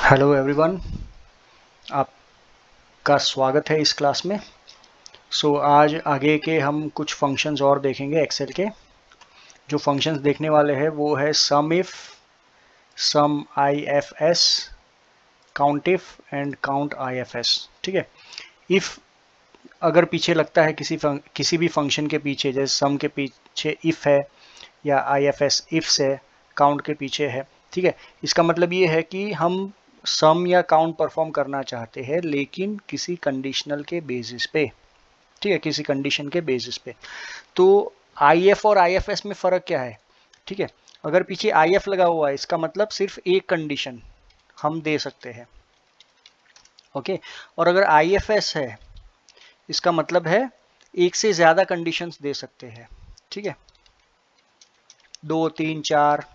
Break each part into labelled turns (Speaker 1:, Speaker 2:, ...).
Speaker 1: Hello everyone, आपका स्वागत है इस क्लास में। आज आगे के हम कुछ फंक्शंस और देखेंगे एक्सेल के। जो फंक्शंस देखने वाले हैं वो है sum if, sum IFS, count if and count IFS। ठीक है। इफ अगर पीछे लगता है किसी भी फंक्शन के पीछे, जैसे सम के पीछे इफ है या IFS इफ से काउंट के पीछे है। ठीक है। इसका मतलब ये है कि हम सम या काउंट परफॉर्म करना चाहते हैं लेकिन किसी कंडीशनल के बेसिस पे। ठीक है, किसी कंडीशन के बेसिस पे। तो IF और IFS में फर्क क्या है? ठीक है, अगर पीछे IF लगा हुआ है इसका मतलब सिर्फ एक कंडीशन हम दे सकते हैं। ओके, और अगर IFS है इसका मतलब है एक से ज्यादा कंडीशंस दे सकते हैं। ठीक है, 2 3 4,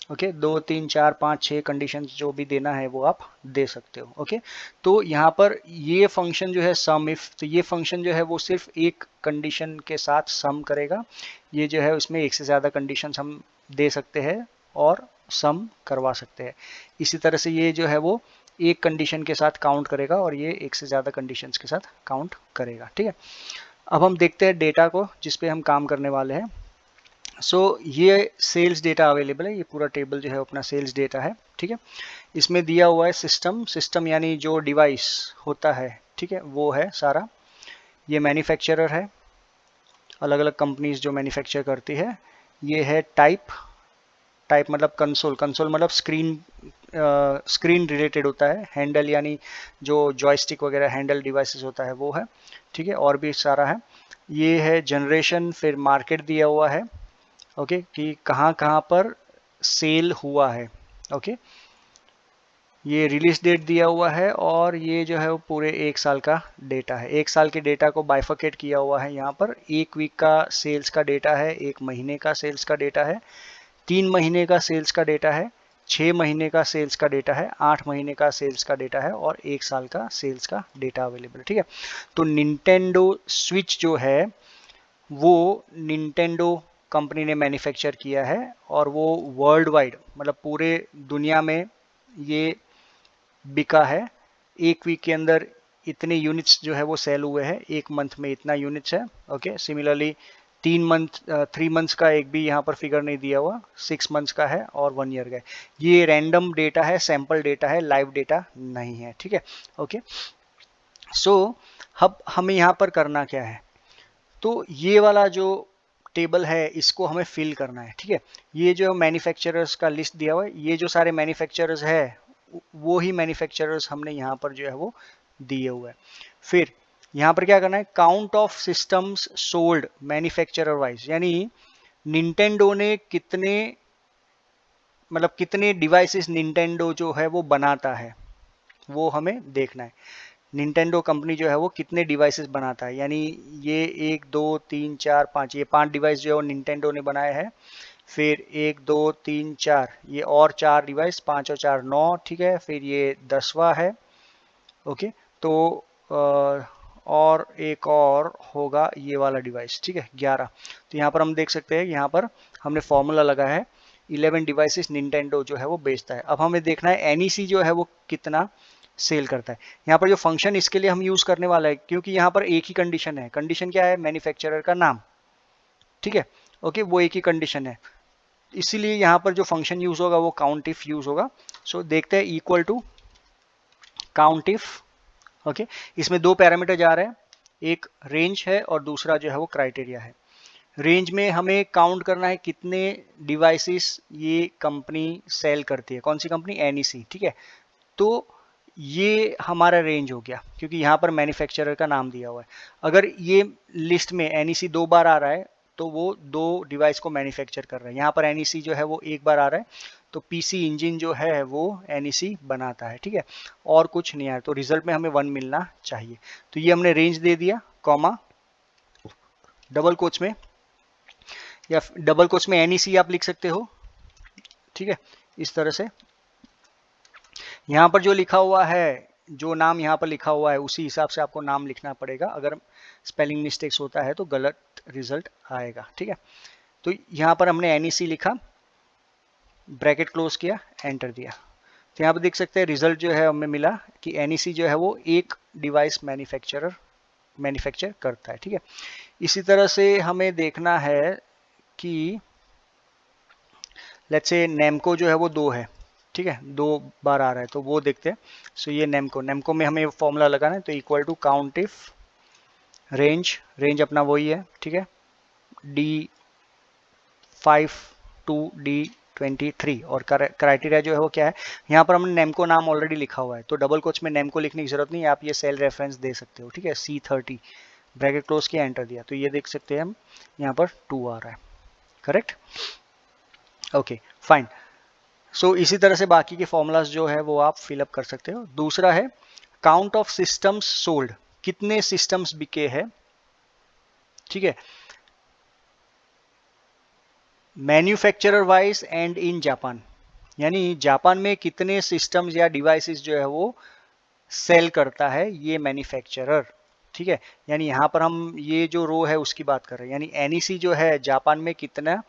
Speaker 1: ओके, 2 3 4 5 6 कंडीशन जो भी देना है वो आप दे सकते हो। ओके, तो यहाँ पर ये फंक्शन जो है सम इफ, तो ये फंक्शन जो है वो सिर्फ एक कंडीशन के साथ सम करेगा। ये जो है उसमें एक से ज़्यादा कंडीशन हम दे सकते हैं और सम करवा सकते हैं। इसी तरह से ये जो है वो एक कंडीशन के साथ काउंट करेगा और ये एक से ज़्यादा कंडीशंस के साथ काउंट करेगा। ठीक है, अब हम देखते हैं डेटा को जिस पे हम काम करने वाले हैं। ये सेल्स डेटा अवेलेबल है, ये पूरा टेबल जो है अपना सेल्स डेटा है। ठीक है, इसमें दिया हुआ है सिस्टम यानी जो डिवाइस होता है, ठीक है, वो है सारा। ये मैन्युफैक्चरर है, अलग अलग कंपनीज जो मैन्युफैक्चर करती है। ये है टाइप मतलब कंसोल मतलब स्क्रीन रिलेटेड होता है। हैंडल यानी जो जॉयस्टिक वगैरह हैंडल डिवाइसेस होता है वो है। ठीक है, और भी सारा है। ये है जनरेशन, फिर मार्केट दिया हुआ है। ओके, कि कहाँ कहाँ पर सेल हुआ है। ओके, ये रिलीज डेट दिया हुआ है और ये जो है वो पूरे एक साल का डेटा है। एक साल के डेटा को बाइफरकेट किया हुआ है। यहाँ पर एक वीक का सेल्स का डेटा है, एक महीने का सेल्स का डेटा है, 3 महीने का सेल्स का डेटा है, 6 महीने का सेल्स का डेटा है, 8 महीने का सेल्स का डेटा है और एक साल का सेल्स का डेटा अवेलेबल है। ठीक है, तो निंटेंडो स्विच जो है वो निंटेंडो कंपनी ने मैन्युफैक्चर किया है और वो वर्ल्ड वाइड मतलब पूरे दुनिया में ये बिका है। एक वीक के अंदर इतने यूनिट्स जो है वो सेल हुए हैं, एक मंथ में इतना यूनिट्स है। ओके, सिमिलरली 3 मंथ्स का एक भी यहाँ पर फिगर नहीं दिया हुआ, 6 मंथ्स का है और 1 ईयर का है। ये रैंडम डेटा है, सैंपल डेटा है, लाइव डेटा नहीं है। ठीक है, ओके। अब हमें यहाँ पर करना क्या है, तो ये वाला जो टेबल है इसको हमें फिल करना है। ठीक है, ये जो मैन्युफैक्चरर्स का लिस्ट दिया हुआ है, ये जो सारे मैन्युफैक्चरर्स है वो ही मैन्युफैक्चरर्स हमने यहाँ पर जो है वो दिए हुए हैं। फिर यहाँ पर क्या करना है, count of systems sold manufacturer wise, यानी निंटेंडो ने कितने मतलब कितने डिवाइसेस निंटेंडो जो है वो बनाता है वो हमें देखना है। निंटेंडो कंपनी जो है वो कितने डिवाइसेस बनाता है, यानी ये 1 2 3 4 5, ये 5 डिवाइस जो है वो निंटेंडो ने बनाए हैं। फिर 1 2 3 4, ये और 4 डिवाइस, 5 और 4 9। ठीक है, फिर ये 10वां है। ओके, तो और एक और होगा ये वाला डिवाइस। ठीक है, 11। तो यहाँ पर हम देख सकते हैं, यहाँ पर हमने फॉर्मूला लगा है 11 डिवाइसेस निंटेंडो जो है वो बेचता है। अब हमें देखना है एनईसी जो है वो कितना सेल करता है। यहाँ पर जो फंक्शन इसके लिए हम यूज करने वाला है, क्योंकि यहाँ पर एक ही कंडीशन है। कंडीशन क्या है, मैन्युफैक्चरर का नाम। ठीक है, ओके, वो एक ही कंडीशन है, इसीलिए यहाँ पर जो फंक्शन यूज होगा वो काउंट इफ यूज होगा। देखते हैं, equal to count if. Okay, इसमें 2 पैरामीटर जा रहे हैं, एक रेंज है और दूसरा जो है वो क्राइटेरिया है। रेंज में हमें काउंट करना है कितने डिवाइसेस ये कंपनी सेल करती है। कौन सी कंपनी, एनईसी। ठीक है, तो ये हमारा रेंज हो गया क्योंकि यहाँ पर मैन्युफैक्चरर का नाम दिया हुआ है। अगर ये लिस्ट में एनईसी 2 बार आ रहा है तो वो 2 डिवाइस को मैन्युफैक्चर कर रहा है। यहाँ पर एनईसी जो है वो 1 बार आ रहा है, तो पीसी इंजन जो है वो एनईसी बनाता है। ठीक है, और कुछ नहीं आया, तो रिजल्ट में हमें 1 मिलना चाहिए। तो ये हमने रेंज दे दिया, कॉमा, डबल कोट्स में, या डबल कोट्स में एनईसी आप लिख सकते हो। ठीक है, इस तरह से यहाँ पर जो लिखा हुआ है, जो नाम यहाँ पर लिखा हुआ है उसी हिसाब से आपको नाम लिखना पड़ेगा। अगर स्पेलिंग मिस्टेक्स होता है तो गलत रिजल्ट आएगा। ठीक है, तो यहाँ पर हमने एनईसी लिखा, ब्रैकेट क्लोज किया, एंटर दिया। तो यहाँ पे देख सकते हैं रिजल्ट जो है हमें मिला कि NEC जो है वो एक डिवाइस मैन्युफैक्चर करता है। ठीक है, इसी तरह से हमें देखना है कि लेट्स से नेमको जो है वो 2 है। ठीक है, 2 बार आ रहा है तो वो देखते हैं। सो ये नेमको में हमें फॉर्मूला लगाना है, तो equal to count if range अपना वही है। ठीक है, D5 टू D23 और क्राइटेरिया जो है वो क्या है, यहाँ पर हमने नेमको नाम ऑलरेडी लिखा हुआ है तो डबल कोट्स में नेमको लिखने की जरूरत नहीं है, आप ये सेल रेफरेंस दे सकते हो। ठीक है, C30 ब्रैकेट क्लोज किया, एंटर दिया, तो ये देख सकते हैं हम यहाँ पर 2 आ रहा है। Correct, okay fine. सो इसी तरह से बाकी के फॉर्मूलाज जो है वो आप फिलअप कर सकते हो। दूसरा है काउंट ऑफ सिस्टम्स सोल्ड, कितने सिस्टम्स बिके हैं। ठीक है, manufacturer wise and in Japan, यानी जापान में कितने सिस्टम्स या डिवाइसेस जो है वो सेल करता है ये मैन्युफैक्चरर। ठीक है, यानी यहाँ पर हम ये जो रो है उसकी बात कर रहे हैं, यानी NEC जो है जापान में कितना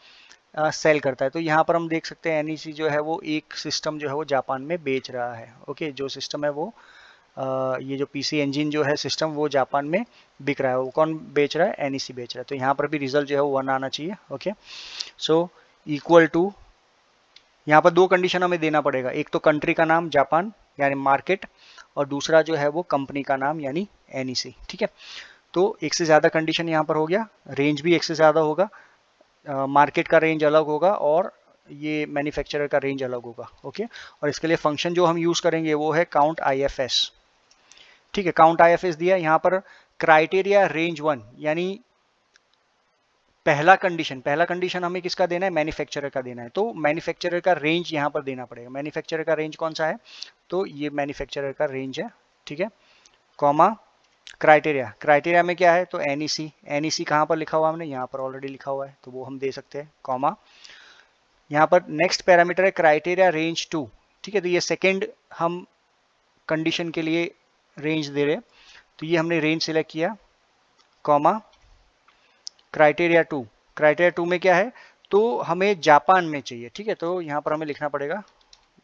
Speaker 1: सेल करता है। तो यहाँ पर हम देख सकते हैं NEC जो है वो एक सिस्टम जो है वो जापान में बेच रहा है। ओके, जो सिस्टम है वो ये जो PC इंजन जो है सिस्टम वो जापान में बिक रहा है। वो कौन बेच रहा है, NEC बेच रहा है। तो यहाँ पर भी रिजल्ट जो है वो 1 आना चाहिए। ओके, सो इक्वल टू, यहाँ पर 2 कंडीशन हमें देना पड़ेगा, एक तो कंट्री का नाम जापान यानी मार्केट, और दूसरा जो है वो कंपनी का नाम यानी NEC। ठीक है, तो एक से ज़्यादा कंडीशन यहाँ पर हो गया, रेंज भी एक से ज़्यादा होगा, मार्केट का रेंज अलग होगा और ये मैन्युफैक्चरर का रेंज अलग होगा। ओके, और इसके लिए फंक्शन जो हम यूज़ करेंगे वो है काउंट IFS। ठीक है, काउंट IFS दिया, यहाँ पर क्राइटेरिया रेंज 1 यानी पहला कंडीशन हमें किसका देना है, मैन्युफैक्चरर का देना है, तो मैन्युफैक्चरर का रेंज यहाँ पर देना पड़ेगा। मैन्युफैक्चरर का रेंज कौन सा है, तो ये मैन्युफैक्चरर का रेंज है। ठीक है, कॉमा क्राइटेरिया में क्या है, तो NEC कहाँ पर लिखा हुआ हमने, यहाँ पर ऑलरेडी लिखा हुआ है तो वो हम दे सकते हैं, कॉमा यहाँ पर नेक्स्ट पैरामीटर है क्राइटेरिया रेंज 2। ठीक है, तो ये सेकेंड हम कंडीशन के लिए रेंज दे रहे हैं, तो ये हमने रेंज सिलेक्ट किया, कॉमा क्राइटेरिया 2 में क्या है, तो हमें जापान में चाहिए। ठीक है, तो यहाँ पर हमें लिखना पड़ेगा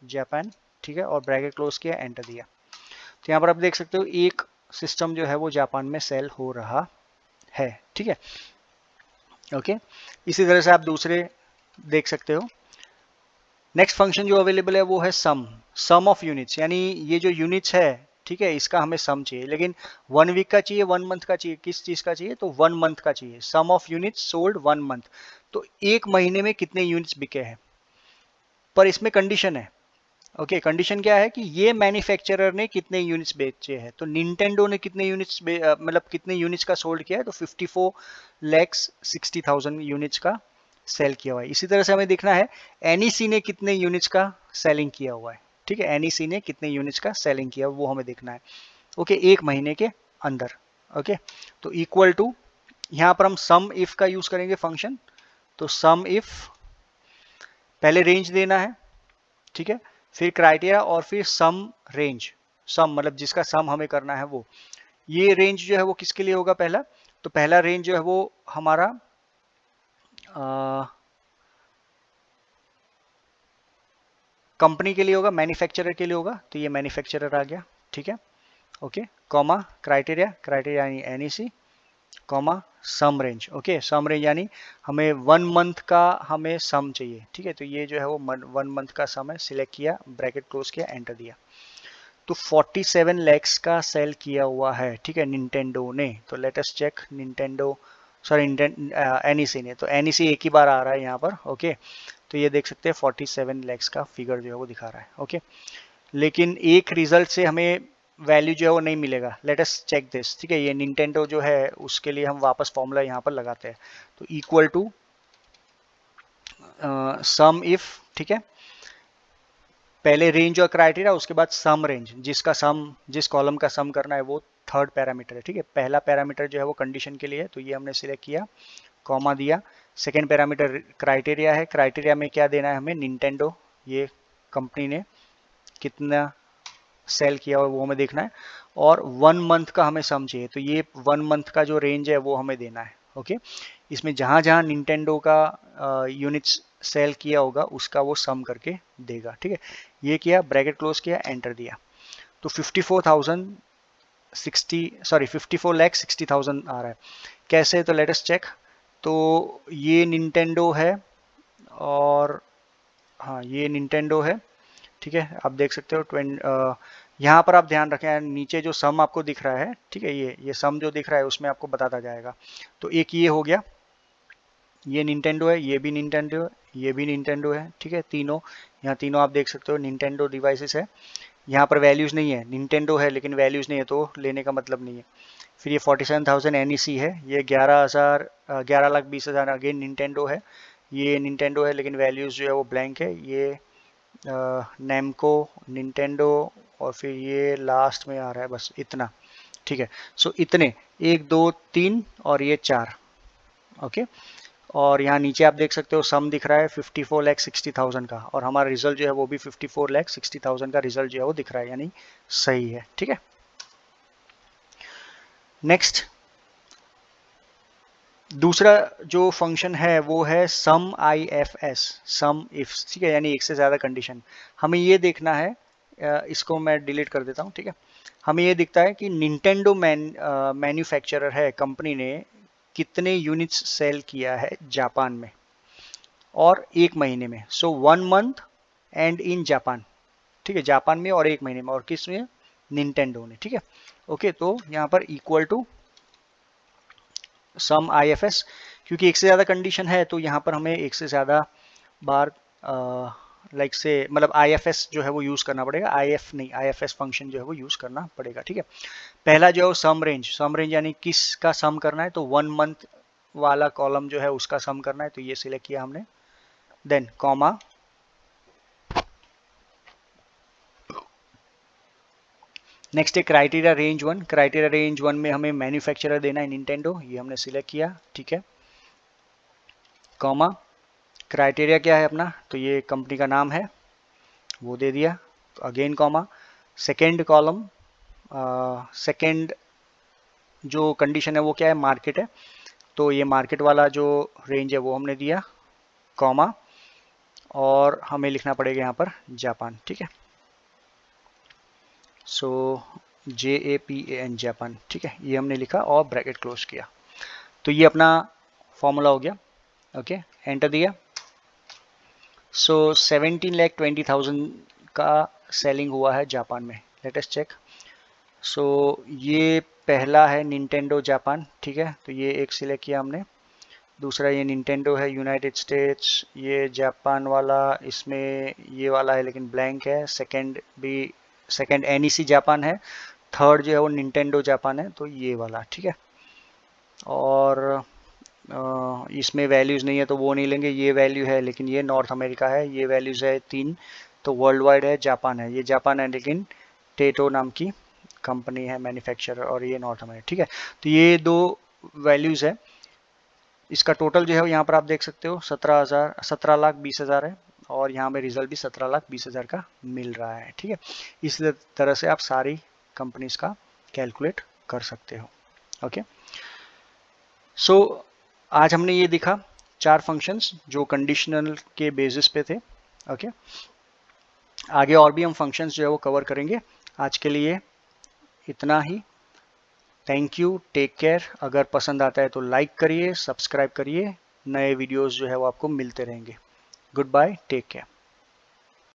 Speaker 1: जापान। ठीक है, और ब्रैकेट क्लोज किया, एंटर दिया, तो यहाँ पर आप देख सकते हो एक सिस्टम जो है वो जापान में सेल हो रहा है। ठीक है, ओके, इसी तरह से आप दूसरे देख सकते हो। नेक्स्ट फंक्शन जो अवेलेबल है वो है सम ऑफ यूनिट्स, यानी ये जो यूनिट्स है, ठीक है, इसका हमें सम चाहिए, लेकिन 1 वीक का चाहिए, 1 मंथ का चाहिए, किस चीज का चाहिए, तो 1 मंथ का चाहिए। सम ऑफ यूनिट्स सोल्ड 1 मंथ, तो एक महीने में कितने यूनिट्स बिके हैं, पर इसमें कंडीशन है। ओके, कंडीशन क्या है कि ये मैन्युफैक्चरर ने कितने यूनिट्स बेचे हैं, तो निंटेंडो ने कितने यूनिट्स मतलब कितने यूनिट्स का सोल्ड किया है, तो 54,60,000 यूनिट्स का सेल किया हुआ है। इसी तरह से हमें देखना है NEC ने कितने यूनिट्स का सेलिंग किया हुआ है। ठीक है, NEC ने कितने यूनिट्स का सेलिंग किया वो हमें देखना है। ओके, एक महीने के अंदर। ओके, तो इक्वल टू, यहाँ पर हम सम इफ का यूज करेंगे फंक्शन, तो सम इफ पहले रेंज देना है। ठीक है, फिर क्राइटेरिया और फिर सम रेंज, सम मतलब जिसका सम हमें करना है वो, ये रेंज जो है वो किसके लिए होगा, पहला, तो पहला रेंज जो है वो हमारा कंपनी के लिए होगा, मैन्युफैक्चरर के लिए होगा, तो ये मैन्युफैक्चरर आ गया। ठीक है, ओके, कॉमा क्राइटेरिया यानी NEC, कॉमा सम रेंज। ओके, सम रेंज यानी हमें 1 मंथ का हमें सम चाहिए। ठीक है, तो ये जो है वो 1 मंथ का सम है, सिलेक्ट किया, ब्रैकेट क्लोज किया, एंटर दिया, तो 47 लैक्स का सेल किया हुआ है। ठीक है, निंटेंडो ने, तो let us check, Nintendo sorry NEC ने, तो NEC एक ही बार आ रहा है यहाँ पर। ओके, तो ये देख सकते हैं 47 लैक्स का फिगर जो है वो दिखा रहा है। ओके, लेकिन एक रिजल्ट से हमें वैल्यू जो है वो नहीं मिलेगा, लेट अस चेक दिस। ठीक है, ये निंटेंडो जो है उसके लिए हम वापस फॉर्मूला यहाँ पर लगाते हैं, तो इक्वल टू सम इफ, ठीक है, पहले रेंज और क्राइटेरिया, उसके बाद सम रेंज, जिसका सम, जिस कॉलम का सम करना है वो थर्ड पैरामीटर है। ठीक है, पहला पैरामीटर जो है वो कंडीशन के लिए है, तो ये हमने सिलेक्ट किया, कॉमा दिया, सेकेंड पैरामीटर क्राइटेरिया है, क्राइटेरिया में क्या देना है हमें, निंटेंडो, ये कंपनी ने कितना सेल किया हुआ वो हमें देखना है, और 1 मंथ का हमें सम चाहिए, तो ये 1 मंथ का जो रेंज है वो हमें देना है। ओके, इसमें जहाँ जहाँ निंटेंडो का यूनिट्स सेल किया होगा उसका वो सम करके देगा। ठीक है, ये किया, ब्रैकेट क्लोज किया, एंटर दिया, तो 54,60,000 आ रहा है। कैसे, तो लेट अस चेक। तो ये निंटेंडो है और हाँ ये निंटेंडो है। ठीक है, आप देख सकते हो यहाँ पर आप ध्यान रखें नीचे जो सम आपको दिख रहा है, ठीक है, ये सम जो दिख रहा है उसमें आपको बताता जाएगा। तो एक ये हो गया, ये निंटेंडो है, ये भी निंटेंडो है, ये भी निंटेंडो है। ठीक है, तीनों यहाँ तीनों आप देख सकते हो निंटेंडो डिवाइसेस है। यहाँ पर वैल्यूज नहीं है, निंटेंडो है लेकिन वैल्यूज नहीं है तो लेने का मतलब नहीं है। फिर ये 47,000 NEC है, ये 11,20,000 अगेन निंटेंडो है। ये निंटेंडो है लेकिन वैल्यूज जो है वो ब्लैंक है। ये नेमको, निंटेंडो, और फिर ये लास्ट में आ रहा है बस इतना। ठीक है, सो इतने 1 2 3 और ये 4। ओके, और यहाँ नीचे आप देख सकते हो सम दिख रहा है 54,60,000 का, और हमारा रिजल्ट जो है वो भी 54,60,000 का रिजल्ट जो है वो दिख रहा है, यानी सही है। ठीक है, नेक्स्ट दूसरा जो फंक्शन है वो है सम IFS, सम इफ। ठीक है, यानी एक से ज़्यादा कंडीशन। हमें ये देखना है, इसको मैं डिलीट कर देता हूँ। ठीक है, हमें ये दिखता है कि निंटेंडो मैन्युफैक्चरर है, कंपनी ने कितने यूनिट्स सेल किया है जापान में और 1 महीने में। सो 1 मंथ एंड इन जापान। ठीक है, जापान में और 1 महीने में, और किस में, निंटेंडो ने। ठीक है, ओके, तो यहाँ पर इक्वल टू सम IFS, क्योंकि एक से ज़्यादा कंडीशन है तो यहाँ पर हमें एक से ज़्यादा बार लाइक से मतलब IFS जो है वो यूज़ करना पड़ेगा, IF नहीं, IFS फंक्शन जो है वो यूज़ करना पड़ेगा। ठीक है, पहला जो है सम रेंज यानी किसका सम करना है, तो 1 मंथ वाला कॉलम जो है उसका सम करना है, तो ये सिलेक्ट किया हमने। देन कॉमा, नेक्स्ट है क्राइटेरिया रेंज 1। क्राइटेरिया रेंज 1 में हमें मैन्युफैक्चरर देना है निंटेंडो, ये हमने सिलेक्ट किया। ठीक है, कॉमा, क्राइटेरिया क्या है अपना, तो ये कंपनी का नाम है वो दे दिया। Again comma, second column, second जो कंडीशन है वो क्या है, मार्केट है, तो ये मार्केट वाला जो रेंज है वो हमने दिया, कॉमा, और हमें लिखना पड़ेगा यहाँ पर जापान। ठीक है, सो JAPAN जापान। ठीक है, ये हमने लिखा और ब्रैकेट क्लोज किया, तो ये अपना फॉर्मूला हो गया। ओके, एंटर दिया। सो 17,20,000 का सेलिंग हुआ है जापान में। Late us check. सो ये पहला है निंटेंडो जापान। ठीक है, तो ये एक सिलेक्ट किया हमने। दूसरा ये निंटेंडो है यूनाइटेड स्टेट्स, ये जापान वाला, इसमें ये वाला है लेकिन ब्लैंक है। सेकंड NEC जापान है। थर्ड जो है वो निंटेंडो जापान है, तो ये वाला। ठीक है, और इसमें वैल्यूज़ नहीं है तो वो नहीं लेंगे। ये वैल्यू है लेकिन ये नॉर्थ अमेरिका है, ये वैल्यूज़ है 3, तो वर्ल्ड वाइड है, जापान है, ये जापान है लेकिन टेटो नाम की कंपनी है मैन्युफैक्चरर, और ये नॉर्थ अमेरिका। ठीक है, तो ये 2 वैल्यूज़ है। इसका टोटल जो है यहाँ पर आप देख सकते हो 17,20,000 है, और यहाँ में रिजल्ट भी 17,20,000 का मिल रहा है। ठीक है, इस तरह से आप सारी कंपनीज का कैलकुलेट कर सकते हो। ओके, सो आज हमने ये दिखा 4 फंक्शंस जो कंडीशनल के बेसिस पे थे। ओके, आगे और भी हम फंक्शंस जो है वो कवर करेंगे। आज के लिए इतना ही। Thank you, take care. अगर पसंद आता है तो लाइक करिए, सब्सक्राइब करिए, नए वीडियोस जो है वो आपको मिलते रहेंगे। Goodbye, take care.